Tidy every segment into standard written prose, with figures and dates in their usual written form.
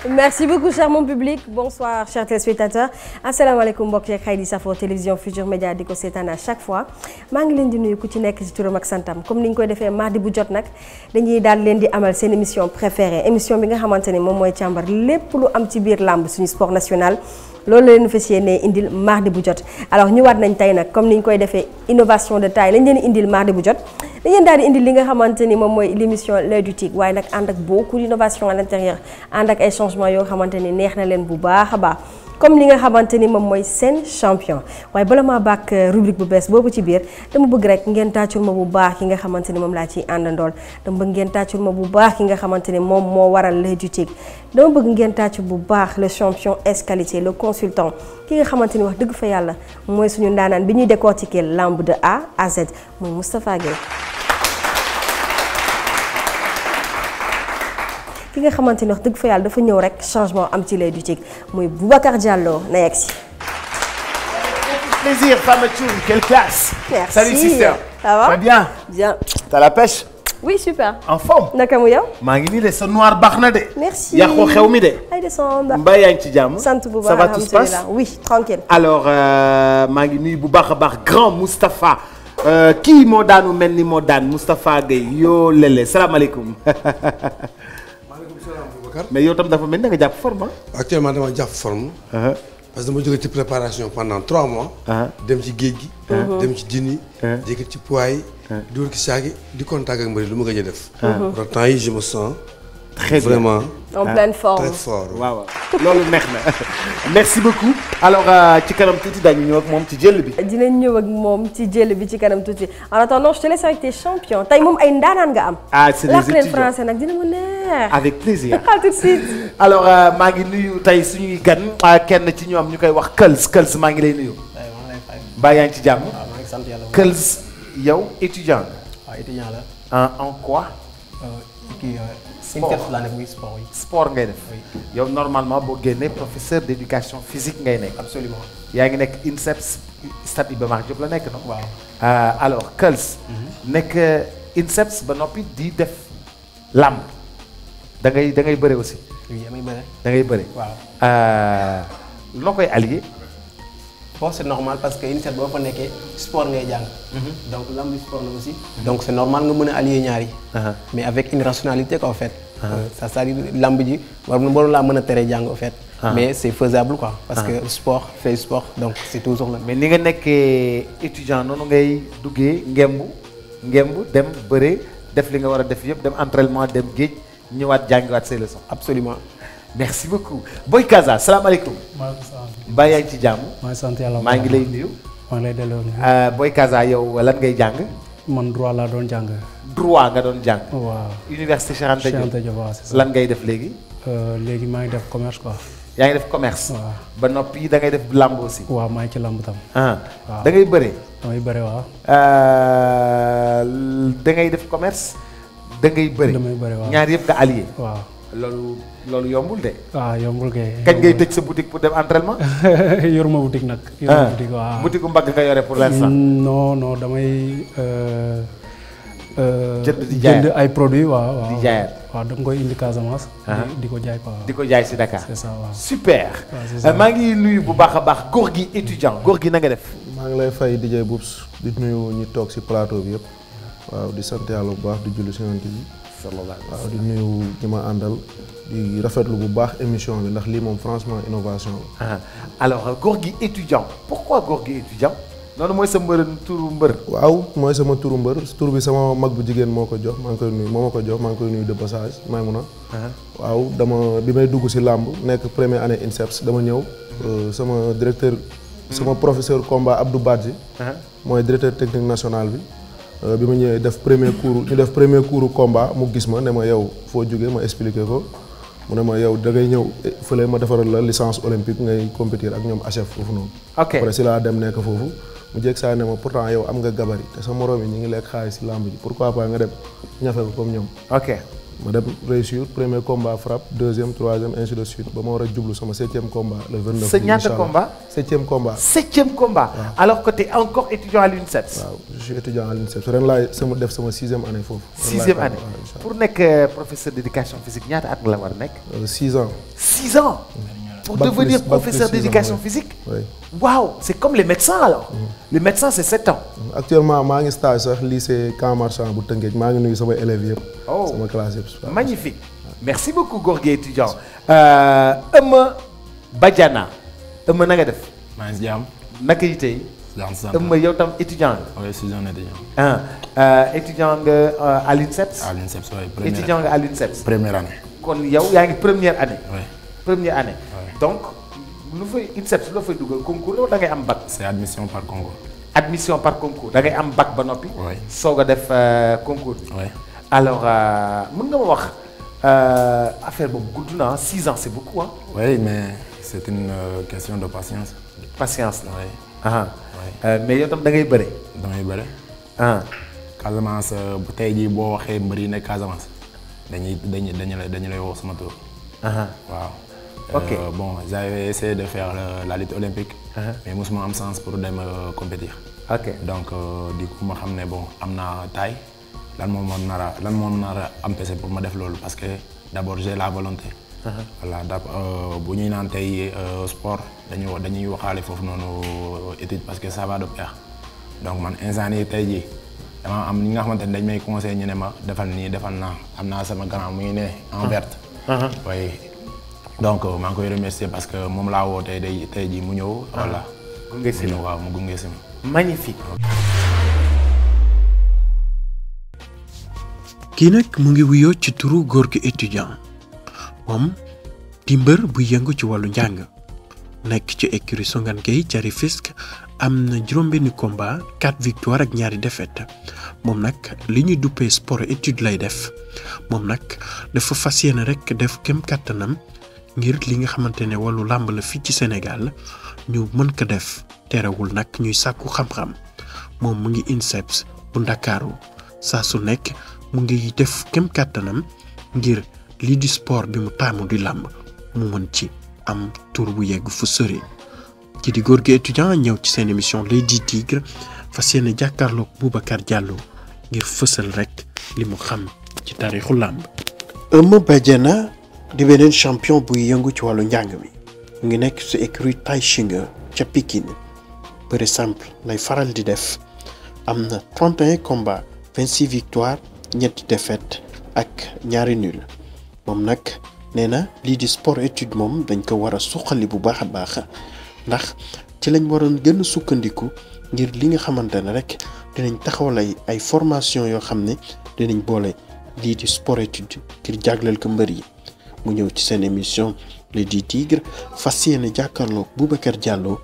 Merci beaucoup cher mon public bonsoir chers téléspectateurs asalaamaaleykum mbokk yeeg xay di safoo télévision Futur Média di ko seetaan à chaque fois maa ngi leen di nuyu ku ci nekk ci turam ak santam comme ni ñu koy defee mardi bu jot nag dañuy daal leen di amal seen émission préférée émission bi nga xamante ni moom mooy càmbar lépp lu am ci biir làmb suñu sport national loolu la leen fas yéenee indil mardi bu jot alors ñëwaat nañ tey nag comme ni ñu koy defee innovation de taille lañ leen indil mardi bu jot dañ leen daal di indil li nga xamante ni moom mooy l'émission l'œil du tigre waaye nag ànd ak beaucoup d'innovation à l'intérieur ànd ak ay changements yoo xamante ni neex na leen bu baax a baax comme li nga xamante ni moom mooy seen champion waaye bala maa bàkk rubrique bu bees boobu ci biir dama bëgg rek ngeen tàccul ma bu baax ki nga xamante ni moom laa ciy àndandool dama bëgg ngeen tàccul ma bu baax ki nga xamante ni moom moo waral l'œil du tigre dama bëgg ngeen tàccul bu baax le champion S-qualité le consultant ki nga xamante ni wax dëgg fa yàlla mooy suñu ndaanaan bi ñuy décortiquer lamb de A à Z mooy Moustapha Gueye ki nga xamante ni wax dëgg fa yàlla dafa ñëw rek changement am ci l'œil du tigre muy Boubacar Diallo na yegg si. Plaisir Fama Thioune, quelle classe. Merci. Salut sister. Ça va? Très bien. Bien. T'as la pêche? Oui super. En forme. naka mu yow. maa ngi nii de sa noir baax na de. Merci. yàqoo xew mi de. ay descendre. mbaa yaa ngi ci jàmm. sant bu baax ça va tout se passe? oui tranquille. alors maa ngi nuyu bu baax a baax grand Moustapha kii moo daanu mel ni moo daan Moustapha Gueye yoo lele salaamaaleykum. mais yow tam dafa mel ni da nga jàpp forme ah. actuellement dama jàpp forme. parce que dama jóge ci préparation pendant 3 mois. dem ci géej gi. dem ci jën yi. jékki ci poids yi. dóor ci saag yi di contact ak mbëri lu ma gëj a def. pour temps yi je me sens. très bien vraiment. en pleine forme très fort. waaw loolu neex na merci beaucoup. alors ci kanam tuuti daañu ñëw ak moom ci jël bi. dinañ ñëw ak moom ci jël bi ci kanam tuuti en attendant je te laisse avec tes champions tey moom ay ndaanaan nga am. ah c'est des étudiants leen français nag dina ma neex. avec plaisir. à tout de suite. alors maa ngi nuyu tey suñuy gan kenn ci ñoom ñu koy wax Këls maa ngi lay nuyu. mbaa yaa ngi ci jàmm. waaw maa ngi sant yàlla. Këls yow étudiant nga. waaw étudiant la. en quoi. kii INSEPS laa nekk muy sport yi. sport ngay def. yow normalement boo génnee professeur d'éducation physique ngay nekk. absolument. yaa ngi nekk INSEPS stade Iba Mar Diop la nekk non. waaw. alors Këls. nekk INSEPS ba noppi di def làmb. da ngay bëre aussi. oui damay bëre. da ngay bëre. waaw. noo koy allier. bon c'est normal parce que INSEPS boo fa nekkee sport ngay jàng. donc lamb bi sport la aussi. donc c'est normal nga mën a allier ñaar yi. mais avec une rationalité quoi en fait. ça c'est-à-dire lamb ji waru laa mën a tere jàng en fait. mais c'est faisable quoi. parce que sport fait sport donc c'est toujours là. mais ni nga nekkee étudiant noonu ngay duggee ngemb dem bëre def li nga war a def yëpp dem entraînement dem géej ñëwaat jàngiwaat say leçons. absolument. merci beaucoup Boy Kaza salaamaaleykum. maaleykum salaam. mbaa yaa ngi ci jàmm. maa ngi sant yàlla maa ngi lay nuyu. maa ngi lay delloo nuyu. Boy Kaza yow lan ngay jàng. man droit laa doon jàng. droit nga doon jàng. waaw. université Cheikh Anta Diop. waaw c'est ça. lan ngay def léegi. léegi maa ngi def commerce quoi. yaa ngi def commerce. waaw. ba noppi da ngay def lamb aussi. waaw maa ngi ci lamb tam. da ngay bëre. damay bëre waaw. da ngay def commerce. da ngay bëre. damay bëre waaw. ñaar yëpp nga allié. waaw. loolu yombul de. waaw yombul kay. kañ ngay tëj sa boutique pour dem entraînement. yoruma boutique nag. yoruma boutique waaw. boutique mbagg nga yore pour l'instant. non damay. jënd ay produits waaw. di jaayaat. waaw da nga koy indi Casamance. di ko jaay quoi. di ko jaay si Dakar. c'est ça waaw. super. c'est ça. maa ngi nuyu bu baax a baax góor gi étudiant góor gi na nga def. maa ngi lay fay DJ Boubs di nuyu ñi toog ci plateau bi yëpp waaw di sant yàlla bu baax di julli ci Yonent bi waaw di nuyu ñi ma àndal di rafetlu bu baax émission bi ndax lii moom franchement innovation la. alors góor gi étudiant pourquoi góor gi étudiant noonu mooy sa turu mbër. waaw mooy sama turu mbër tur bi sama mag bu jigéen moo ko jox maa ngi koy nuyu moo ma ko jox maa ngi koy nuyu de passage Maymuna. waaw bi may dugg ci làmb nekk première année INSEPS dama ñëw sama directeur. sama professeur combat Abdou Badji. mooy directeur technique national bi. bi ma ñëwee def premier cours combat mu gis ma ne ma yow foo jógee ma expliqué ko mu ne ma yow da ngay ñëw fële ma defaral la licence olympique ngay compétir ak ñoom HF foofu noonu. ok après si laa dem nekk foofu mu jekk saa ne ma pourtant yow am nga gabarit te sa morom yi ñu ngi lekk xaalis si lamb ji pourquoi pas nga dem ñafe ko comme ñoom. ok ma dem réussir premier combat frappe deuxième troisième ainsi de suite ba ma war a jublu sama 7e combat le 29. sa ñaata combat 7e combat. 7e combat. alors que tu es encore étudiant à l'INSEPS. waaw je suis étudiant à l'INSEPS ren laay def sama 6e année foofu. 6e année pour nekk professeur d'éducation physique ñaata at la war a nekk. 6 ans. 6 ans. Pour devenir professeur d'éducation physique. Oui. Waouh, c'est comme les médecins alors. Les médecins c'est 7 ans. Actuellement maa ngi stage sax lycée Camp Marchand bu Tëngéej maa ngi nuyu sama élèves yëpp. Oh, sama classe yëpp. magnifique. Merci beaucoup Gorgui étudiant. Eumeu Badiana. Eumeu na nga def. maa ngi si jàmm. naka yi tey. Eumeu yow tam étudiant nga. oui je suis un étudiant. Étudiant nga à l'INSEPS. à l'INSEPS oui première. étudiant nga à l'INSEPS. première année. kon yow yaa ngi première année. oui. première année. Oui. Donc lu fay INSEPS lu la fay dugal concours la da ngay am bac. c'est admission par concours. admission par concours da ngay am bac ba noppi. oui. soog a def concours bi. oui. alors mën nga ma wax affaire boobu gudd na 6 ans c'est beaucoup hein. oui mais c'est une question de patience. patience la. oui. Oui. Mais yow tam da ngay bëre. damay bëre. Casamance bu tey jii boo waxee mbër yi nekk Casamance dañu lay woo sama tour. waaw. ok bon j'avais essayé de faire la lutte olympique. mais mosuma am chance pour dem compétir. ok donc du coup ma xam ne bon am naa taille lan moo nar a empêcher pour ma def loolu parce que d'abord j'ai la volonté. voilà bu ñuy naan tey sport dañuy waxaale foofu noonu étude parce que ça va de pair donc man instant yii tey jii dama am ñi nga xamante ne dañ may conseil ñu ne ma defal nii defal naa am naa sama grand muy ne en verte. oui donc maa ngi koy remercier parce que moom laa woo tey jii mu ñëw. voilà gunge si la waaw mu gunge si ma. magnifique. kii nag mu ngi wuyoo ci turu Gorgui étudiant moom di mbër bu yëngu ci wàllu njàng nekk ci écurie Songane Gueye ca Rufisque am na juróom-benni combat 4 victoires ak ñaari défaite moom nag li ñuy duppee sport étude lay def moom nag dafa fas yéene rek def kem kàttanam ngir li nga xamante ne wàllu làmb la fii ci Sénégal ñu mën ko def terewul nag ñuy sàkku xam-xam moom mu ngi INSEPS bu Ndakaaru saa su nekk mu ngi def kem kàttanam ngir lii di sport bi mu taamu di làmb mu mën ci am tur bu yegg fu sori ki di Gorgui étudiant ñëw ci seen émission L'Oeil du Tigre fas yéene jàkkaarloog Boubacar Diallo ngir fësal rek li mu xam ci taarixu làmb. Eumeu Badiana di beneen champion buy yëngu ci wàllu njàng mi mu ngi nekk ci écurie Tay Shinger ca Pikine bëre simple lay faral di def am na 31 combats 26 victoires ñetti défaites ak ñaari nul moom nag nee na lii di sport étude moom dañ ko war a suqali bu baax a baax ndax ci lañ waroon gën a sukkandiku ngir li nga xamante ne rek dinañ taxawal ay formation yoo xam ne dinañ boole lii di sport étude ngir jagleel ko mbër yi mu ñëw ci seen émission L'Oeil du Tigre fas yéene jàkkaarloog Boubacar Diallo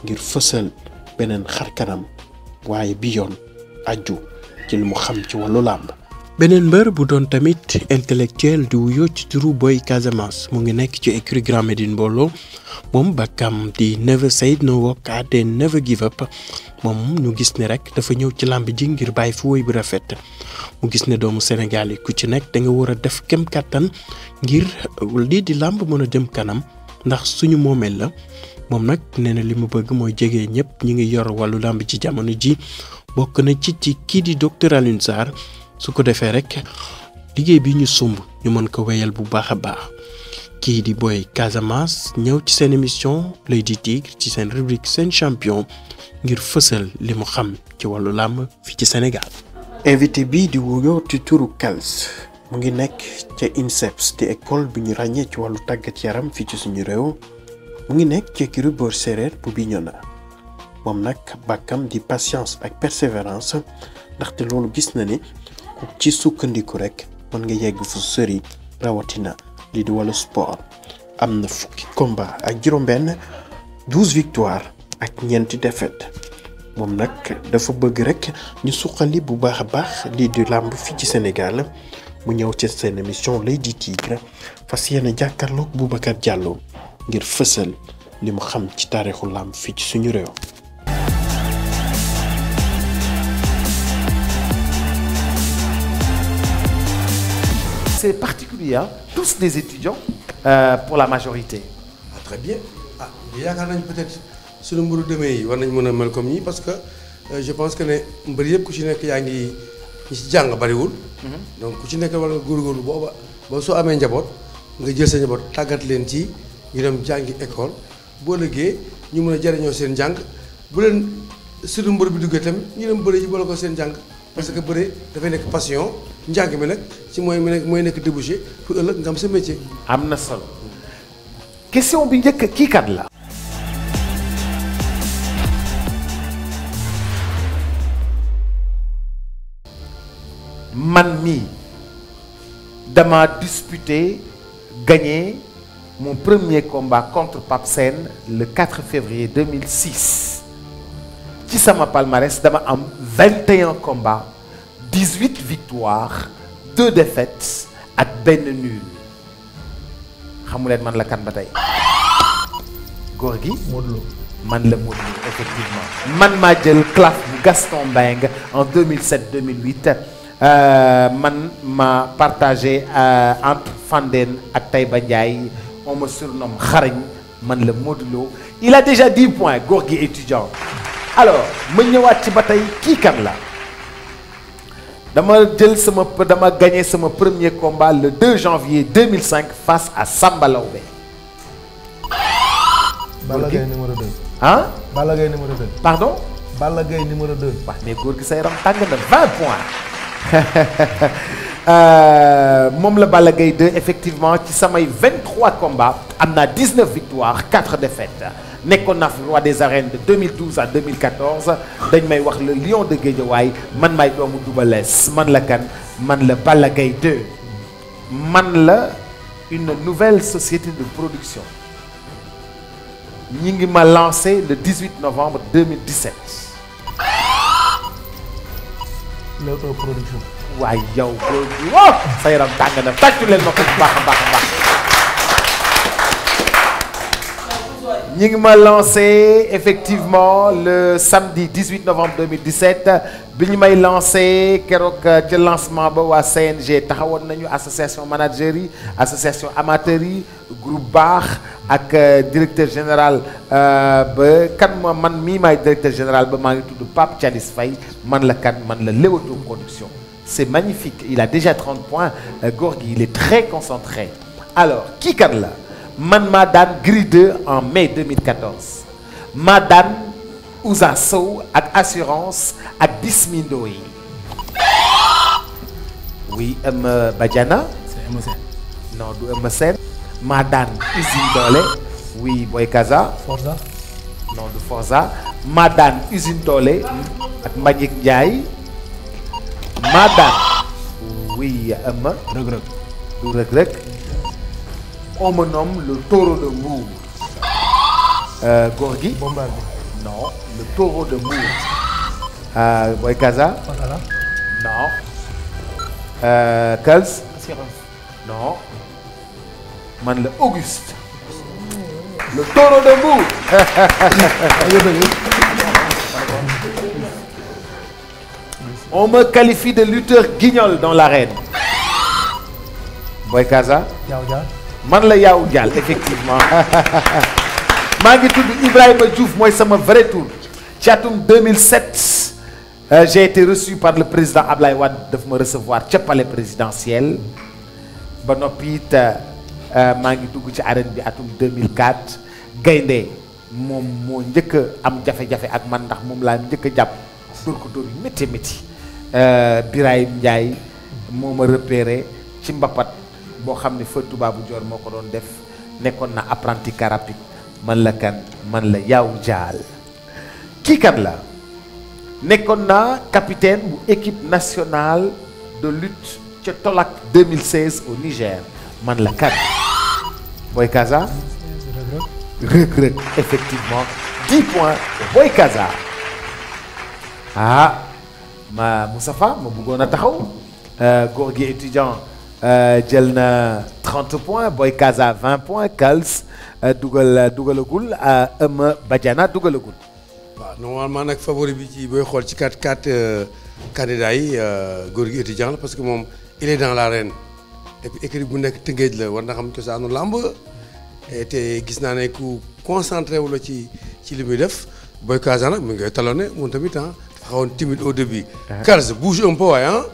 ngir fësal beneen xar kanam waaye bi yoon aju ci lu mu xam ci wàllu làmb. beneen mbër bu doon tamit intellectuel di wuyoo ci turu Boy Casamance mu ngi nekk ci écurie Grand Médine Mbolo moom bakkam di never say no walk and never give up moom ñu gis ne rek dafa ñëw ci làmb ji ngir bàyyi fu woy bu rafet mu gis ne doomu Sénégal yi ku ci nekk da nga war a def kem kàttan ngir lii di làmb mën a jëm kanam ndax suñu moomeel la moom nag nee na li mu bëgg mooy jege ñëpp ñi ngi yor wàllu làmb ci jamono ji bokk na ci kii di docteur Alioune Sarr su ko defee rek liggéey bi ñu sumb ñu mën ko wéyal bu baax a baax kii di Boy Casamance ñëw ci seen émission L'Oeil du Tigre ci seen rubrique seen champion ngir fësal li mu xam ci wàllu làmb fii ci Sénégal. invité bii di wuyoo ci turu Kals mu ngi nekk ca INSEPS di école bi ñu ràññee ci wàllu tàggat yaram fii ci suñu réew mu ngi nekk ci écurie Bor Séréer bu Bignona moom nag bàkkam di patience ak persévérance ndaxte loolu gis na ni ci sukkandiku rek mën nga yegg fu sëri rawatina lii di wàllu sport am na fukki combat ak juróom-benn 12 victoires ak ñeenti défaite moom nag dafa bëgg rek ñu suqali bu baax a baax lii di làmb fii ci Sénégal mu ñëw ci seen émission L'Oeil du Tigre fas yéene jàkkaarloog Boubacar Diallo ngir fësal li mu xam ci taarixu làmb fii ci suñu réew. c'est particulier hein? Tous des étudiants pour la majorité. Ah, très bien ah yaakaar nañ peut-être suñu mburu demee yi war nañ mën a mel comme ñii parce que je pense que ne mbër yëpp ku ci nekk yaa ngi ñi ci jàng bariwul. donc ku ci nekk war nga góorgóorlu ba soo amee njaboot nga jël sa njaboot tàggat leen ci ñu dem jàngi école boo lëggee ñu mën a jariñoo seen njàng bu leen suñu mbër bi duggee tamit ñu dem bëre ji boole ko seen njàng. parce que bëre dafay nekk passion njàng mi nag ci mooy nekk débouché pour ëllëg nga am sa métier. am na solo question bi njëkk kii kat la. man mii dama disputé gagné mon premier combat contre Pape Sène le 4 février 2006 ci sama palmarès dama am 21 combats 18 victoires 2 défaites ak benn nul xamu leen man la kan ba tey góor gi Modou Lo. man la Modou Lo effectivement man maa jël claf bu Gaston Mbengue en 2007-2008 man ma partagé entre Fandène ak Taïba Ndiaye on me surnomme Xarañ man la Modou Lo il a déjà 10 points góor gi étudiant alors ma ñëwaat ci ba tey kii kan la dama gagné sama premier combat le 2 janvier 2005 face à Samba Lawbe. Balla Gaye numéro 2. ah. Balla Gaye numéro 2. pardon. Balla Gaye numéro 2. waaw mais góor gi sa yaram tàng na 20 points. moom la Balla Gaye 2 effectivement ci samay 23 combats am naa 19 victoires 4 défaites nekkoon naa fi roi des arènes de 2012 à 2014 dañ may wax le lion de Guédiawaye man may doomu Double Less man la kan man la Balla Gaye 2 man la une nouvelle société de production ñi ngi ma lancé le 18 novembre 2017. Leewtoo production. waaye yow góor gi woo sa yaram tàng na tàccu leen ma ko bu baax a baax a baax ñi ngi ma lancé effectivement le samedi 18 novembre 2017 bi ñu may lancé keroog ca lancement ba waa CNG taxawoon nañu association managers yi association amateurs yi groupe baax ak directeur général ba kan man mii maay directeur général ba maa ngi tudd Pape Thialis Faye man la kan man la Leewtoo production. C'est magnifique il a déjà 30 points góor gi il est très concentré alors kii kan la man maa daan Gris 2 en mai 2014 maa daan Ousa Sow ak assurance ak Bismindo yi oui Badiana c'est Eumeu Sène. non du Eumeu Sène maa daan Usine Doole oui Boy Kaza Forza. non du Forza maa daan Usine Doole ak Mbagnick Ndiaye maa daan oui Eumeu Reug Reug. du Reug Reug on me nomme le taureau de Mbour góor gi Bombardier. non le taureau de Mbour Boy Kaza Pakala. non Kals assurance. non man la Auguste le taureau de Mbour on me qualifie de lutteur guignol dans l'arène Boy Kaza Yaaw Jaar. man la Yaaw Dial effectivement maa ngi tudd Ibrahima Diouf mooy sama vrai tour ci atum 2007 j'ai été reçu par le président Ablaye Wade daf ma recevoir ca palais présidentiel ba noppi it maa ngi dugg ci arène bi atum 2004 gaynde moom moo njëkk a am jafe-jafe ak man ndax moom laa njëkk a jàpp dóor ko dóor yu métti métti Birahim Ndiaye moo ma repéré ci mbapat boo xam ne feu tubaabu joor moo ko doon def nekkoon na apprenti car rapide man la kan man la Yaaw Jaal kii kan la nekkoon na capitaine bu équipe nationale de lutte ca Tolak 2016 au Niger man la kan Boy Kaza Reug Reug effectivement 10 points Boy Kaza ah ma Moustapha ma bëggoon a taxaw góor gi étudiant jël na 30 points Boy Kaza 20 points Kals dugalagul Eumeu Badiana dugalagul. waaw normalement nag favori bi ci booy xool ci 4 candidats yi góor gi étudiant la parce que moom il est dans l'arène et puis écurie bu nekk Tëngéej la war na xam cosaanu làmb te gis naa ne ku concentré wu la ci li muy def Boy Kaza nag mu ngi koy talonné moom tamit ah xawoon timide au début. Kals bouge un peu waaye ah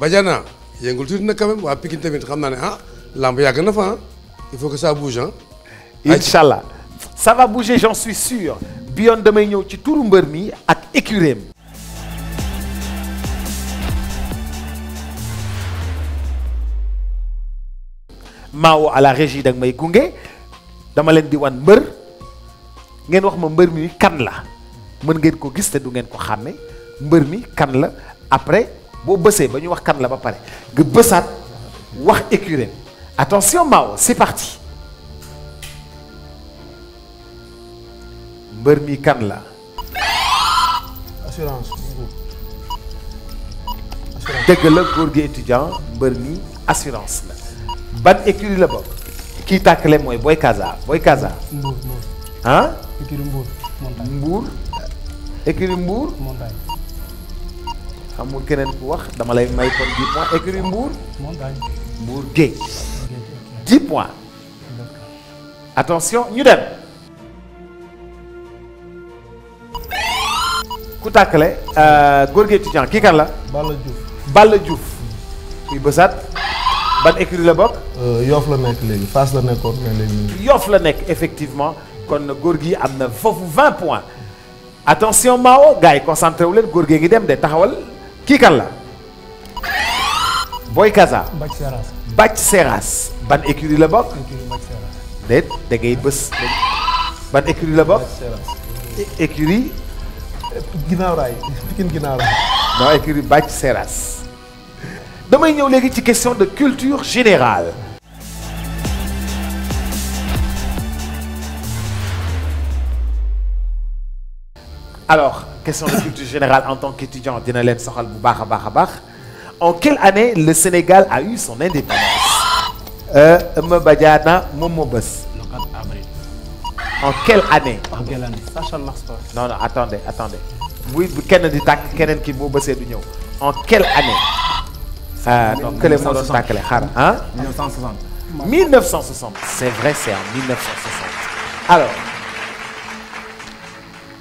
Badiana yëngul tuuti nag quand même waa Pikine tamit xam naa ne ah làmb yàgg na fa ah il faut que ça bouge ah. Inch'Allah ça va bouger j'en suis sûr bi yoon damay ñëw ci turu mbër mi ak écurie Mao à la régie dag may gunge dama leen di wan mbër ngeen wax ma mbër mi kan la mën ngeen ko gis te du ngeen ko xàmme mbër mi kan la après boo bësee ba ñu wax kan la ba pare nga bësaat wax écurie attention Mao c'est parti mbër mi kan la. assurance. dëgg la góor gi étudiant mbër mi assurance la. ban écurie la bokk kii tàkkale mooy Boy Kaza Boy Kaza. Mbour ah. écurie Mbour montagne. Mbour écurie Mbour. montagne. amul keneen ku wax dama lay may kon 10 points écurie Mbour. montagne. Mbour Géej. 10 points. attention ñu dem. ku tàkkale góor gi étudiant kii kan la. Balla Diouf. Balla Diouf. kuy bësaat. ban écurie la bokk. Yoff la nekk léegi Fass la nekkoon mais léegi. Yoff la nekk effectivement kon góor gi am na foofu 20 points attention Mao gars yi concentré wu leen góor gee ngi dem de taxawal kii kan la. Boy Kaza. Bac Seras. Bac Seras. ban écurie la bokk. écurie Bac Seras. déet da ngay bës. ban écurie la bokk. écurie. ginnaaw raay Pikine ginnaaw raay. non écurie Bac Seras. damay ñëw léegi ci question de culture générale. alors question de culture générale en tant qu'étudiant dina leen soxal bu baax a baax a baax en quelle année le Sénégal a eu son indépendance. Eumeu Badiana moom moo bës. Le 4 avril. en quelle année. En quelle année? Sacha Marstor. non non attendez bu kenn di tàkk keneen ki boo bësee du ñëw en quelle année. non kële moo doon tàkkale xaaral ah. 1960. 1960 c'est vrai c'est en 1960 alors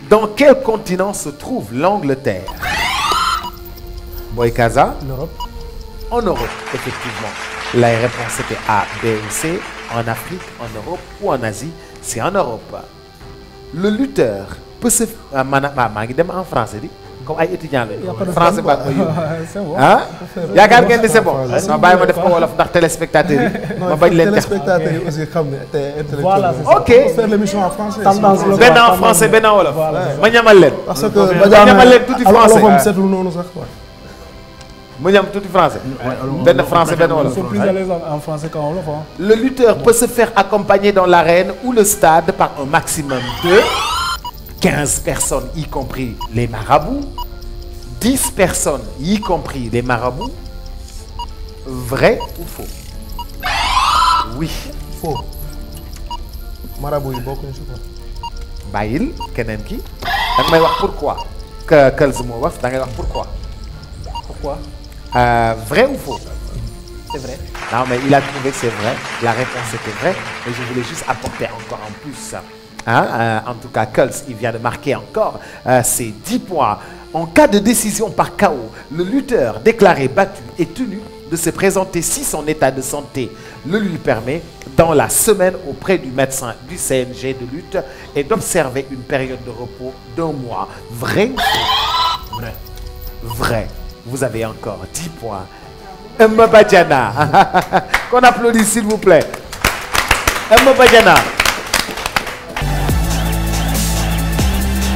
dans quel continent se trouve l'Angleterre. Boy Kaza. L'Europe. En Europe effectivement la réponse était A, B ou C. En Afrique, en Europe ou en Asie, c'est en Europe. Le lutteur peut se maa ngi dem en français di comme ay étudiants la français ba c'est bon. ah yaakaar ngeen ni c'est bon. non bàyyi ma def ko wolof ndax téléspectateurs yi. ma bañ leen tax téléspectateurs yi aussi xam ne te Voilà, intellectuel. ok faire l'émission en français. Tendance la. benn en français benn en wolof. ma ñamal leen. parce que ma ñamal leen tuuti français. alofam setul noonu sax quoi. ma ñam tuuti français. benn français benn wolof. Ils sont plus à l'aise en français qu'en wolof. Hein. Le lutteur peut se faire accompagner dans l'arène ou le stade par un maximum de 15 personnes, y compris les marabouts, 10 personnes, y compris les marabouts. Vrai ou faux? Oui. Faux. marabout yi bokkuñu si quoi. bàyyil keneen ki da nga may wax pourquoi. que Kals moo wax da ngay wax pourquoi. Pourquoi? Vrai ou faux? C'est vrai. Non, mais il a trouvé que c'est vrai. La réponse était vraie. Mais je voulais juste apporter encore en plus. En tout cas, Kals, il vient de marquer encore ses 10 points. En cas de décision par KO, le lutteur déclaré battu est tenu de se présenter si son état de santé le lui permet dans la semaine auprès du médecin du CNG de lutte et d'observer une période de repos d'1 mois. Vrai ou faux? Vrai. Vrai. Vous avez encore 10 points. Eumeu Badiana. Qu'on applaudisse s'il vous plaît. Eumeu Badiana.